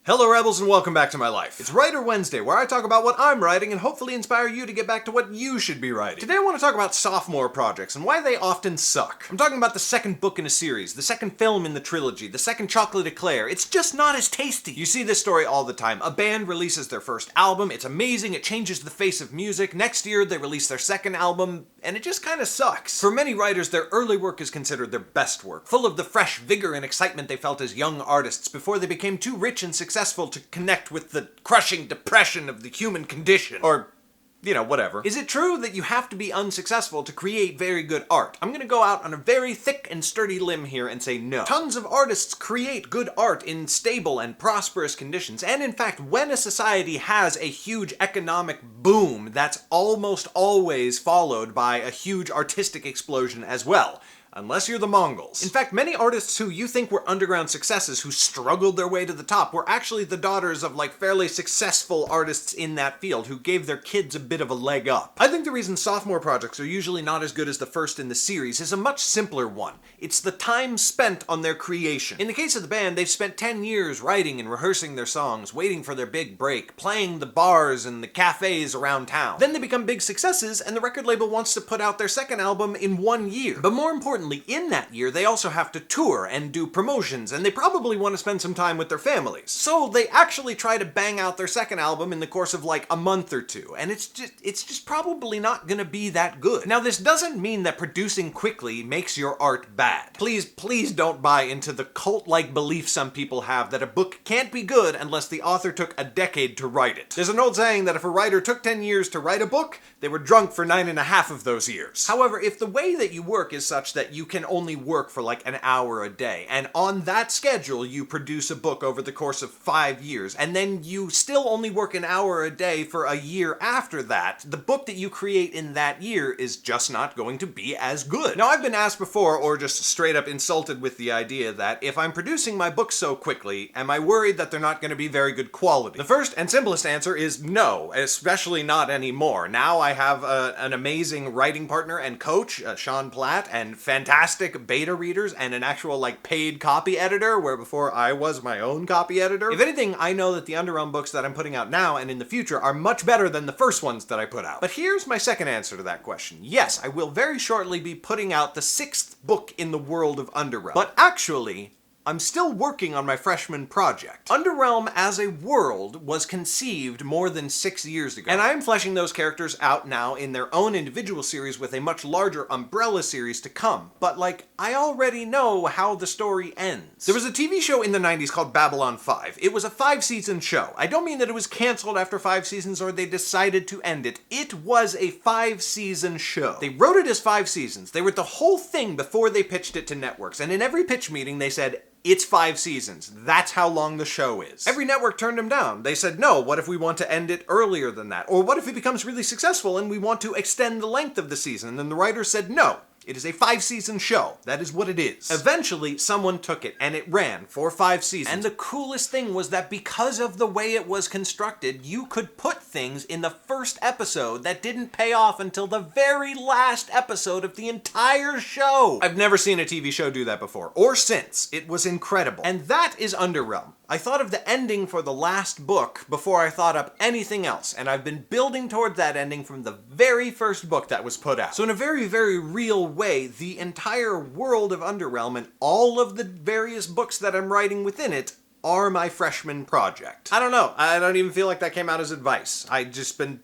Hello Rebels and welcome back to my life. It's Writer Wednesday, where I talk about what I'm writing and hopefully inspire you to get back to what you should be writing. Today I want to talk about sophomore projects and why they often suck. I'm talking about the second book in a series, the second film in the trilogy, the second chocolate eclair. It's just not as tasty. You see this story all the time. A band releases their first album, it's amazing, it changes the face of music. Next year they release their second album, and it just kind of sucks. For many writers, their early work is considered their best work, full of the fresh vigor and excitement they felt as young artists before they became too rich and successful to connect with the crushing depression of the human condition. Or, you know, whatever. Is it true that you have to be unsuccessful to create very good art? I'm gonna go out on a very thick and sturdy limb here and say no. Tons of artists create good art in stable and prosperous conditions, and in fact, when a society has a huge economic boom, that's almost always followed by a huge artistic explosion as well. Unless you're the Mongols. In fact, many artists who you think were underground successes who struggled their way to the top were actually the daughters of fairly successful artists in that field who gave their kids a bit of a leg up. I think the reason sophomore projects are usually not as good as the first in the series is a much simpler one. It's the time spent on their creation. In the case of the band, they've spent 10 years writing and rehearsing their songs, waiting for their big break, playing the bars and the cafes around town. Then they become big successes and the record label wants to put out their second album in 1 year. But more importantly, in that year, they also have to tour and do promotions, and they probably want to spend some time with their families. So they actually try to bang out their second album in the course of a month or two, and it's just probably not gonna be that good. Now, this doesn't mean that producing quickly makes your art bad. Please don't buy into the cult-like belief some people have that a book can't be good unless the author took a decade to write it. There's an old saying that if a writer took 10 years to write a book, they were drunk for 9.5 of those years. However, if the way that you work is such that you can only work for an hour a day, and on that schedule you produce a book over the course of 5 years, and then you still only work an hour a day for a year after that, the book that you create in that year is just not going to be as good. Now, I've been asked before, or just straight up insulted with the idea that if I'm producing my books so quickly, am I worried that they're not going to be very good quality? The first and simplest answer is no, especially not anymore. Now I have an amazing writing partner and coach, Sean Platt, and fantastic beta readers and an actual paid copy editor, where before I was my own copy editor. If anything, I know that the Underrealm books that I'm putting out now and in the future are much better than the first ones that I put out. But here's my second answer to that question. Yes, I will very shortly be putting out the 6th book in the world of Underrealm. But actually, I'm still working on my freshman project. Underrealm as a world was conceived more than 6 years ago, and I'm fleshing those characters out now in their own individual series with a much larger umbrella series to come. But I already know how the story ends. There was a TV show in the 90s called Babylon 5. It was a 5-season show. I don't mean that it was canceled after 5 seasons or they decided to end it. It was a 5-season show. They wrote it as 5 seasons. They wrote the whole thing before they pitched it to networks, and in every pitch meeting they said, it's 5 seasons. That's how long the show is. Every network turned them down. They said, no, what if we want to end it earlier than that? Or what if it becomes really successful and we want to extend the length of the season? And then the writers said, no. It is a 5-season show. That is what it is. Eventually, someone took it, and it ran for 5 seasons. And the coolest thing was that because of the way it was constructed, you could put things in the first episode that didn't pay off until the very last episode of the entire show. I've never seen a TV show do that before, or since. It was incredible. And that is Underrealm. I thought of the ending for the last book before I thought up anything else, and I've been building toward that ending from the very first book that was put out. So in a very, very real way, the entire world of Underrealm and all of the various books that I'm writing within it are my freshman project. I don't know. I don't even feel like that came out as advice.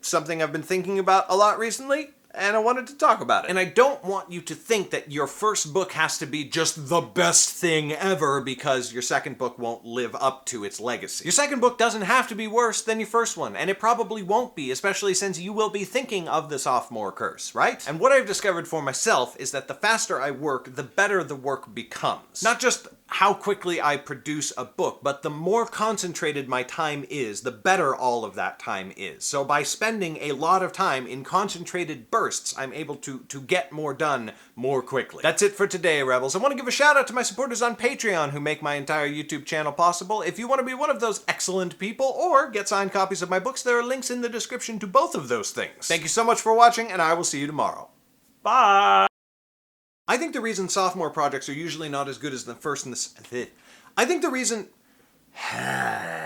Something I've been thinking about a lot recently, and I wanted to talk about it. And I don't want you to think that your first book has to be just the best thing ever because your second book won't live up to its legacy. Your second book doesn't have to be worse than your first one, and it probably won't be, especially since you will be thinking of the Sophomore Curse, right? And what I've discovered for myself is that the faster I work, the better the work becomes. Not just how quickly I produce a book, but the more concentrated my time is, the better all of that time is. So by spending a lot of time in concentrated bursts, I'm able to get more done more quickly. That's it for today, Rebels. I want to give a shout out to my supporters on Patreon who make my entire YouTube channel possible. If you want to be one of those excellent people or get signed copies of my books, there are links in the description to both of those things. Thank you so much for watching, and I will see you tomorrow. Bye! I think the reason sophomore projects are usually not as good as the first and the... I think the reason...